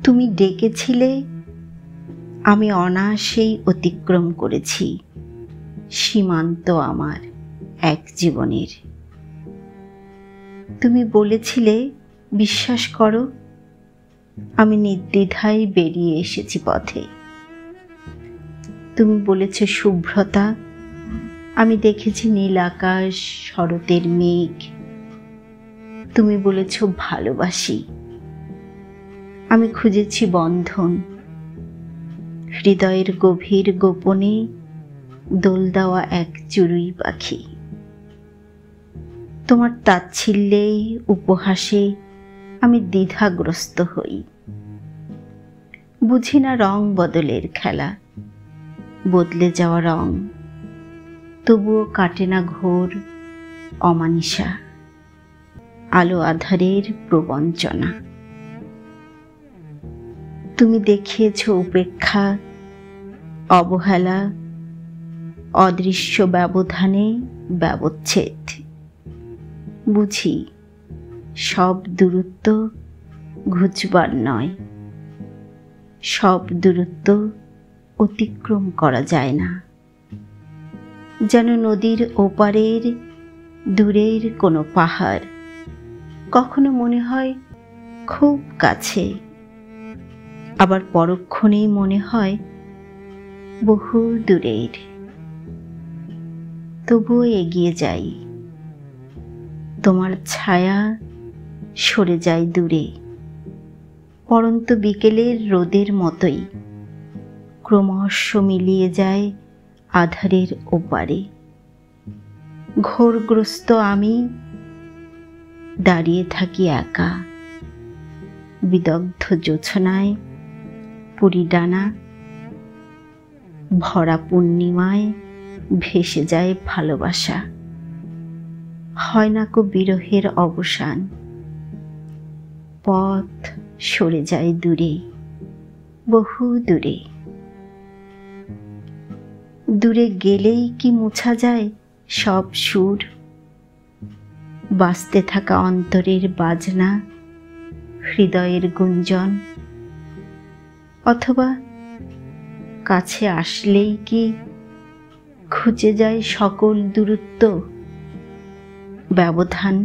তুমি ডেকেছিলে, আমি অনায়াসেই অতিক্রম করেছি সীমান্ত আমার এক জীবনের। তুমি বলেছিলে বিশ্বাস করো, আমি নির্দ্বিধায় বেরিয়ে এসেছি পথে। তুমি বলেছ শুভ্রতা, আমি দেখেছি নীল আকাশ, শরতের মেঘ। তুমি বলেছ ভালোবাসি, আমি খুঁজেছি বন্ধন, হৃদয়ের গভীর গোপনে দোল দেওয়া এক চড়ুই পাখি। তোমার তাচ্ছিল্যে উপহাসে আমি দ্বিধাগ্রস্ত হই। বুঝি না রং বদলের খেলা, বদলে যাওয়া রং, তবুও কাটে না ঘোর অমানিসা, আলো আধারের প্রবঞ্চনা। তুমি দেখিয়েছ উপেক্ষা, অবহেলা, অদৃশ্য ব্যবধানে ব্যবচ্ছেদ। বুঝি সব দূরত্ব ঘুচবার নয়, সব দূরত্ব অতিক্রম করা যায় না। যেন নদীর ওপারের দূরের কোনো পাহাড় কখনো মনে হয় খুব কাছে, আবার পরক্ষণেই মনে হয় বহু দূরের। তবুও এগিয়ে যাই, তোমার ছায়া সরে যায় দূরে, পরন্ত বিকেলের রোদের মতোই ক্রমশ মিলিয়ে যায় আধারের ওপারে। ঘোরগ্রস্ত আমি দাঁড়িয়ে থাকি একা, বিদগ্ধ জোছনায় পুরীডানা, ভরা পূর্ণিমায় ভেসে যায় ভালোবাসা। হয় না কো বিরহের অবসান, পথ সরে যায় দূরে, বহু দূরে। দূরে গেলেই কি মুছা যায় সব সুর, বাজতে থাকা অন্তরের বাজনা, হৃদয়ের গুঞ্জন? অথবা কাছে আসলেই কি ঘুচে যায় সকল দূরত্ব, ব্যবধান?